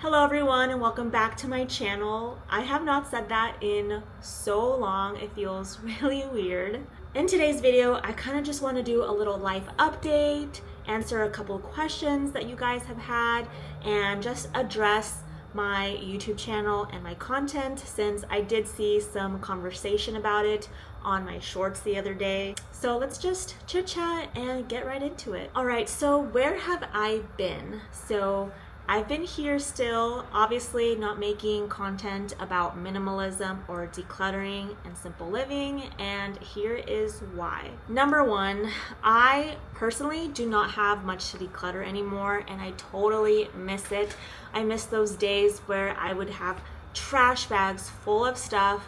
Hello everyone and welcome back to my channel. I have not said that in so long, it feels really weird. In today's video, I kind of just want to do a little life update, answer a couple questions that you guys have had, and just address my YouTube channel and my content since I did see some conversation about it on my shorts the other day. So let's just chit chat and get right into it. Alright, so where have I been? So I've been here still, obviously not making content about minimalism or decluttering and simple living, and here is why. Number one, I personally do not have much to declutter anymore, and I totally miss it. I miss those days where I would have trash bags full of stuff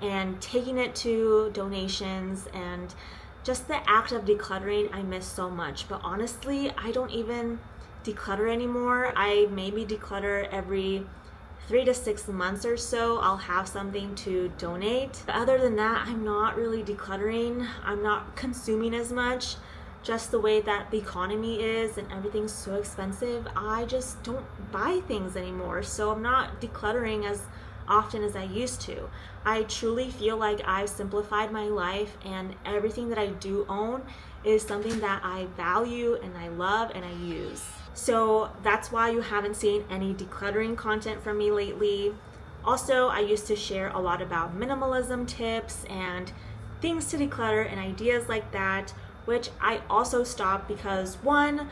and taking it to donations, and just the act of decluttering I miss so much. But honestly, I don't even declutter anymore. I maybe declutter every 3 to 6 months or so. I'll have something to donate. But other than that, I'm not really decluttering. I'm not consuming as much. Just the way that the economy is and everything's so expensive, I just don't buy things anymore. So I'm not decluttering as often as I used to. I truly feel like I've simplified my life, and everything that I do own is something that I value and I love and I use. So that's why you haven't seen any decluttering content from me lately. Also, I used to share a lot about minimalism tips and things to declutter and ideas like that, which I also stopped because one,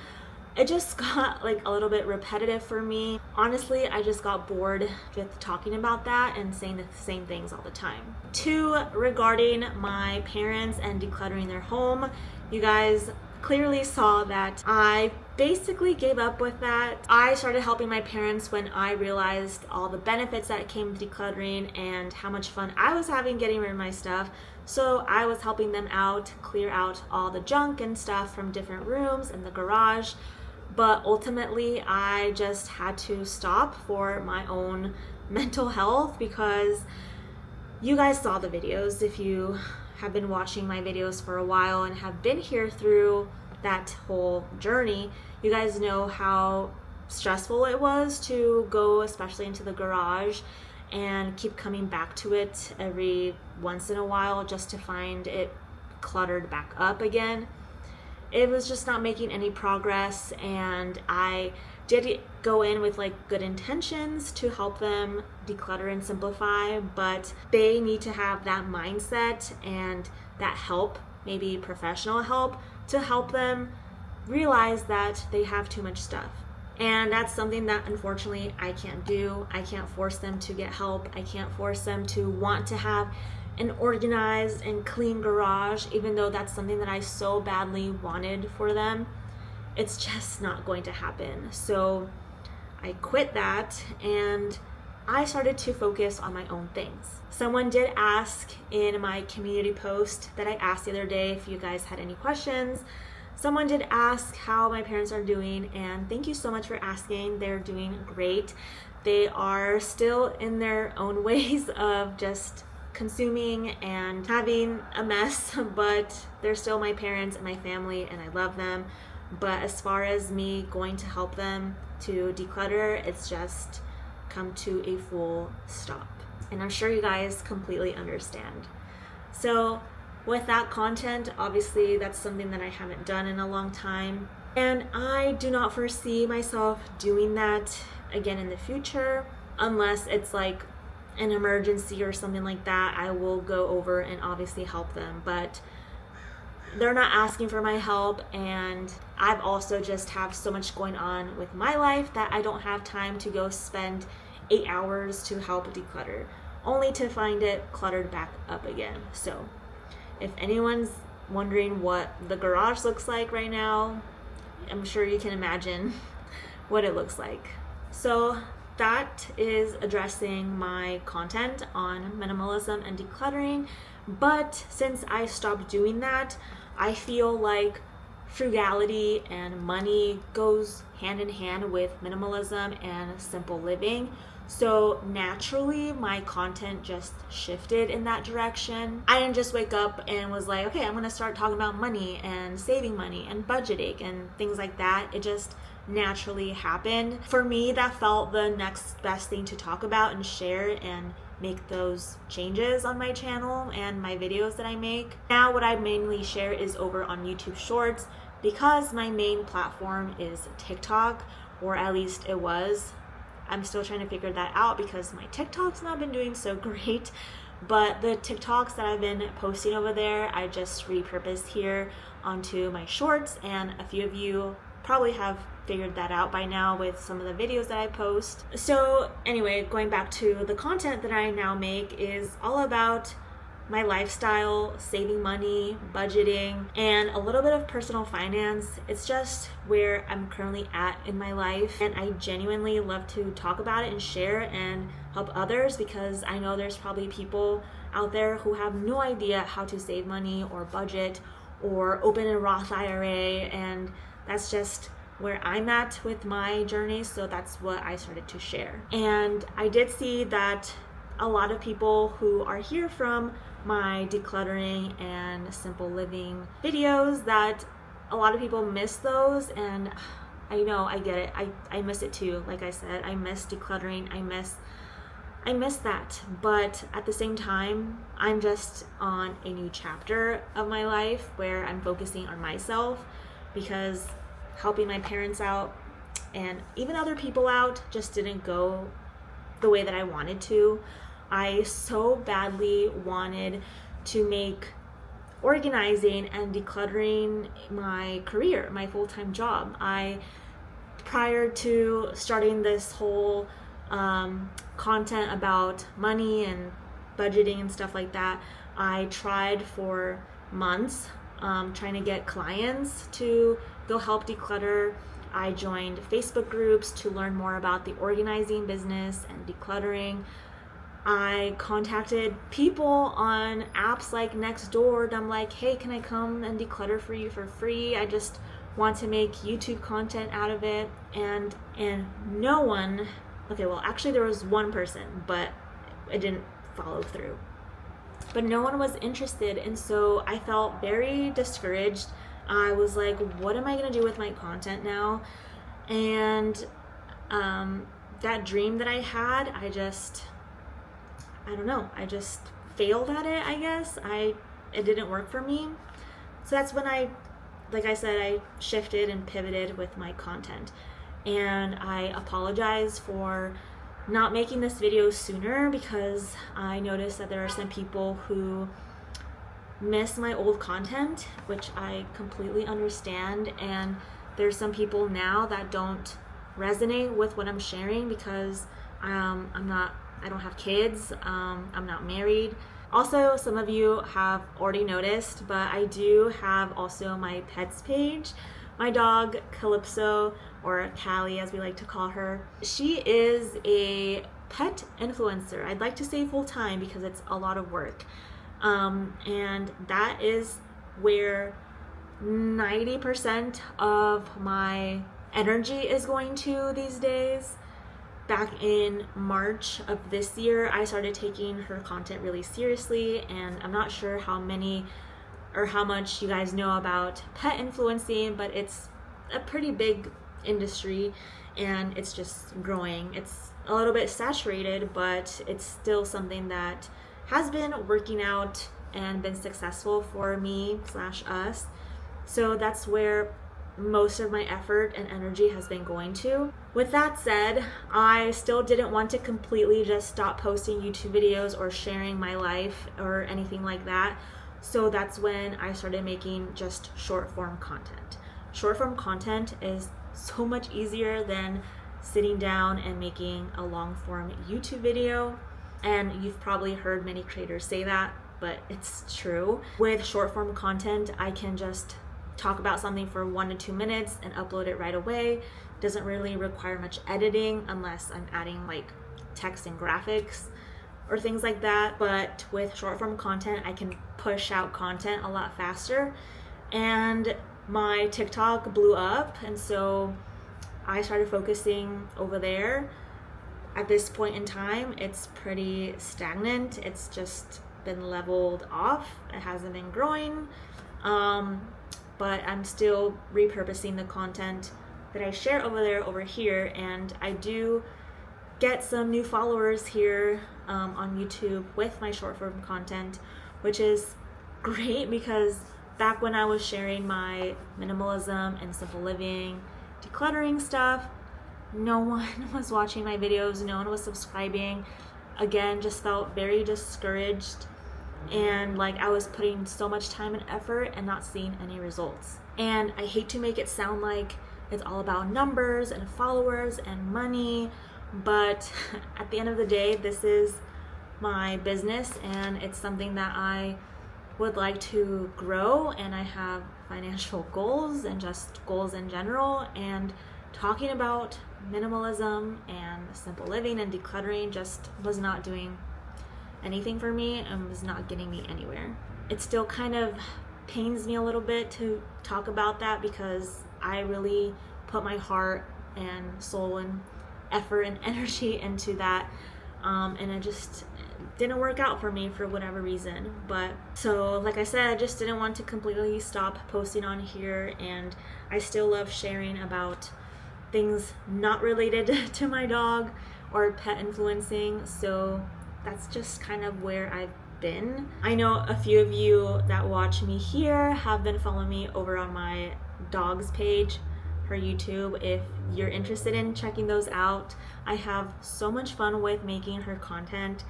it just got like a little bit repetitive for me. Honestly, I just got bored with talking about that and saying the same things all the time. Two, regarding my parents and decluttering their home, you guys clearly saw that I basically gave up with that. I started helping my parents when I realized all the benefits that came with decluttering and how much fun I was having getting rid of my stuff. So I was helping them out, clear out all the junk and stuff from different rooms in the garage. But ultimately, I just had to stop for my own mental health, because you guys saw the videos. If you have been watching my videos for a while and have been here through that whole journey, you guys know how stressful it was to go, especially into the garage, and keep coming back to it every once in a while just to find it cluttered back up again. It was just not making any progress, and I did go in with like good intentions to help them declutter and simplify, but they need to have that mindset and that help, maybe professional help, to help them realize that they have too much stuff. And that's something that unfortunately I can't do. I can't force them to get help. I can't force them to want to have an organized and clean garage, even though that's something that I so badly wanted for them. It's just not going to happen. So I quit that and I started to focus on my own things. Someone did ask in my community post that I asked the other day if you guys had any questions. Someone did ask how my parents are doing, and thank you so much for asking. They're doing great. They are still in their own ways of just consuming and having a mess, but they're still my parents and my family, and I love them. But as far as me going to help them to declutter, it's just come to a full stop. And I'm sure you guys completely understand. So with that content, obviously that's something that I haven't done in a long time. And I do not foresee myself doing that again in the future, unless it's like an emergency or something like that. I will go over and obviously help them, but they're not asking for my help, and I've also just have so much going on with my life that I don't have time to go spend 8 hours to help declutter, only to find it cluttered back up again. So if anyone's wondering what the garage looks like right now, I'm sure you can imagine what it looks like. So that is addressing my content on minimalism and decluttering. But since I stopped doing that, I feel like frugality and money goes hand in hand with minimalism and simple living. So naturally, my content just shifted in that direction. I didn't just wake up and was like, okay, I'm gonna start talking about money and saving money and budgeting and things like that. It just naturally happened. For me, that felt the next best thing to talk about and share and make those changes on my channel and my videos that I make. Now what I mainly share is over on YouTube Shorts because my main platform is TikTok, or at least it was. I'm still trying to figure that out because my TikTok's not been doing so great. But the TikToks that I've been posting over there, I just repurposed here onto my shorts, and a few of you probably have figured that out by now with some of the videos that I post. So anyway, going back to the content that I now make is all about my lifestyle, saving money, budgeting, and a little bit of personal finance. It's just where I'm currently at in my life, and I genuinely love to talk about it and share and help others because I know there's probably people out there who have no idea how to save money or budget or open a Roth IRA, and that's just where I'm at with my journey, so that's what I started to share. And I did see that a lot of people who are here from my decluttering and simple living videos, that a lot of people miss those, and I know, I get it. I miss it too. Like I said, I miss decluttering. I miss that, but at the same time, I'm just on a new chapter of my life where I'm focusing on myself, because helping my parents out and even other people out just didn't go the way that I wanted to. I so badly wanted to make organizing and decluttering my career, my full-time job. Prior to starting this whole content about money and budgeting and stuff like that, I tried for months trying to get clients to go help declutter. I joined Facebook groups to learn more about the organizing business and decluttering. I contacted people on apps like Nextdoor, and I'm like, hey, can I come and declutter for you for free? I just want to make YouTube content out of it. And no one, okay, well, actually there was one person, but it didn't follow through. But no one was interested, and so I felt very discouraged. I was like, what am I going to do with my content now? And that dream that I had, I don't know, I just failed at it, I guess. It didn't work for me. So that's when like I said, I shifted and pivoted with my content. And I apologize for not making this video sooner, because I noticed that there are some people who miss my old content, which I completely understand. And there's some people now that don't resonate with what I'm sharing because I don't have kids, I'm not married. Also, some of you have already noticed, but I do have also my pets page. My dog, Calypso, or Callie as we like to call her, she is a pet influencer. I'd like to say full-time because it's a lot of work. And that is where 90% of my energy is going to these days. Back in March of this year, I started taking her content really seriously, and I'm not sure how many or how much you guys know about pet influencing, but it's a pretty big industry and it's just growing. It's a little bit saturated, but it's still something that has been working out and been successful for me / us. So that's where most of my effort and energy has been going to. With that said, I still didn't want to completely just stop posting YouTube videos or sharing my life or anything like that. So that's when I started making just short form content. Short form content is so much easier than sitting down and making a long form YouTube video. And you've probably heard many creators say that, but it's true. With short form content, I can just talk about something for 1 to 2 minutes and upload it right away. Doesn't really require much editing unless I'm adding like text and graphics or things like that. But with short form content, I can push out content a lot faster. And my TikTok blew up, and so I started focusing over there. At this point in time, it's pretty stagnant. It's just been leveled off. It hasn't been growing. But I'm still repurposing the content that I share over here, and I do get some new followers here on YouTube with my short form content, which is great because back when I was sharing my minimalism and simple living, decluttering stuff, no one was watching my videos, no one was subscribing. Again, just felt very discouraged, and like I was putting so much time and effort and not seeing any results. And I hate to make it sound like it's all about numbers and followers and money, but at the end of the day, this is my business and it's something that I would like to grow, and I have financial goals and just goals in general, and talking about minimalism and simple living and decluttering just was not doing anything for me and was not getting me anywhere. It still kind of pains me a little bit to talk about that because I really put my heart and soul and effort and energy into that, and it just didn't work out for me for whatever reason. But so like I said, I just didn't want to completely stop posting on here, and I still love sharing about things not related to my dog or pet influencing, so that's just kind of where I've been. I know a few of you that watch me here have been following me over on my dog's page for YouTube. If you're interested in checking those out, I have so much fun with making her content.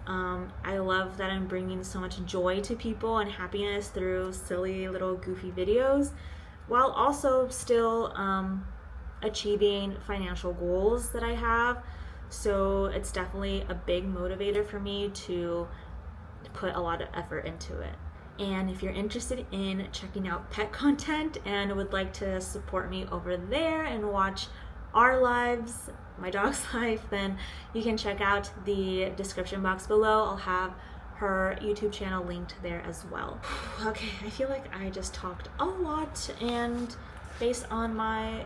I love that I'm bringing so much joy to people and happiness through silly little goofy videos, while also still achieving financial goals that I have. So it's definitely a big motivator for me to put a lot of effort into it. And if you're interested in checking out pet content and would like to support me over there and watch our lives, my dog's life, then you can check out the description box below. I'll have her YouTube channel linked there as well. Okay, I feel like I just talked a lot, and based on my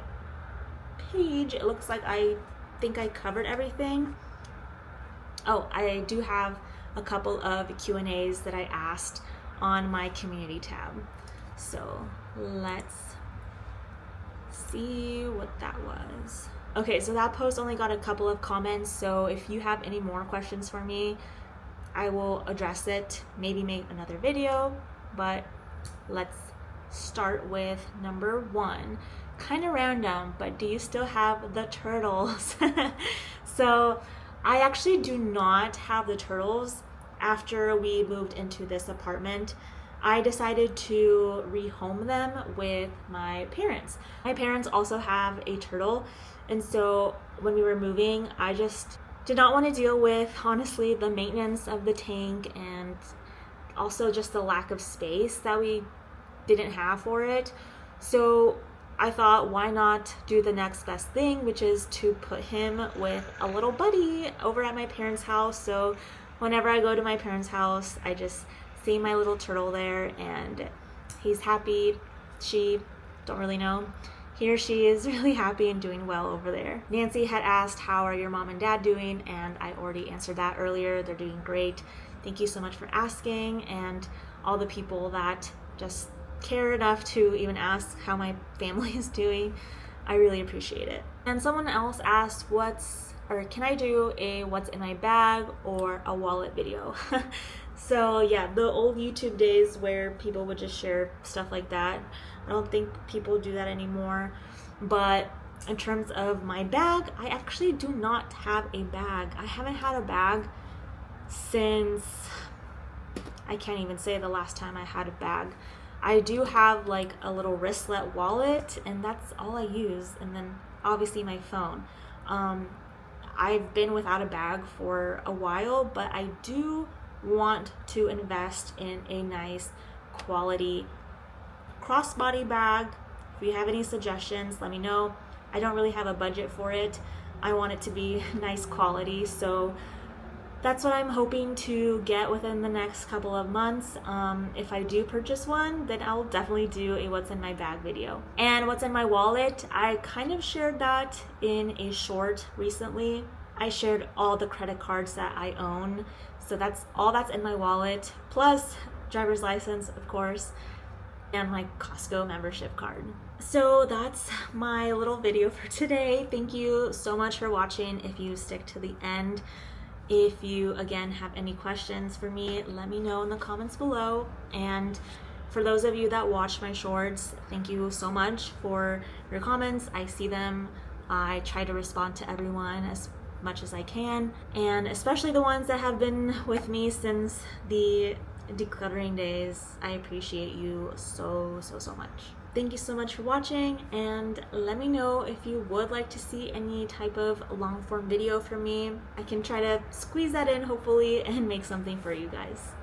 page, it looks like I think I covered everything. Oh, I do have a couple of Q&As that I asked on my community tab. So let's see what that was. Okay, so that post only got a couple of comments, so if you have any more questions for me, I will address it, maybe make another video, but let's start with number 1. Kind of random, but do you still have the turtles? So I actually do not have the turtles. After we moved into this apartment, I decided to rehome them with my parents. My parents also have a turtle, and so when we were moving, I just did not want to deal with, honestly, the maintenance of the tank and also just the lack of space that we didn't have for it. So I thought, why not do the next best thing, which is to put him with a little buddy over at my parents' house. So whenever I go to my parents' house, I just see my little turtle there, and he's happy. She, don't really know. He or she is really happy and doing well over there. Nancy had asked, how are your mom and dad doing? And I already answered that earlier. They're doing great. Thank you so much for asking, and all the people that just care enough to even ask how my family is doing. I really appreciate it. And someone else asked, can I do a what's in my bag or a wallet video? So yeah, the old YouTube days where people would just share stuff like that, I don't think people do that anymore. But in terms of my bag, I actually do not have a bag. I haven't had a bag since, I can't even say the last time I had a bag. I do have like a little wristlet wallet, and that's all I use, and then obviously my phone. I've been without a bag for a while, but I do want to invest in a nice quality crossbody bag. If you have any suggestions, let me know. I don't really have a budget for it. I want it to be nice quality, so that's what I'm hoping to get within the next couple of months. If I do purchase one, then I'll definitely do a what's in my bag video. And what's in my wallet, I kind of shared that in a short recently. I shared all the credit cards that I own. So that's all that's in my wallet, plus driver's license, of course. and my Costco membership card. So that's my little video for today. Thank you so much for watching. If you stick to the end, if you again have any questions for me, let me know in the comments below. And for those of you that watch my shorts, thank you so much for your comments. I see them. I try to respond to everyone as much as I can, and especially the ones that have been with me since the decluttering days. I appreciate you so much. Thank you so much for watching, and let me know if you would like to see any type of long form video from me. I can try to squeeze that in hopefully and make something for you guys.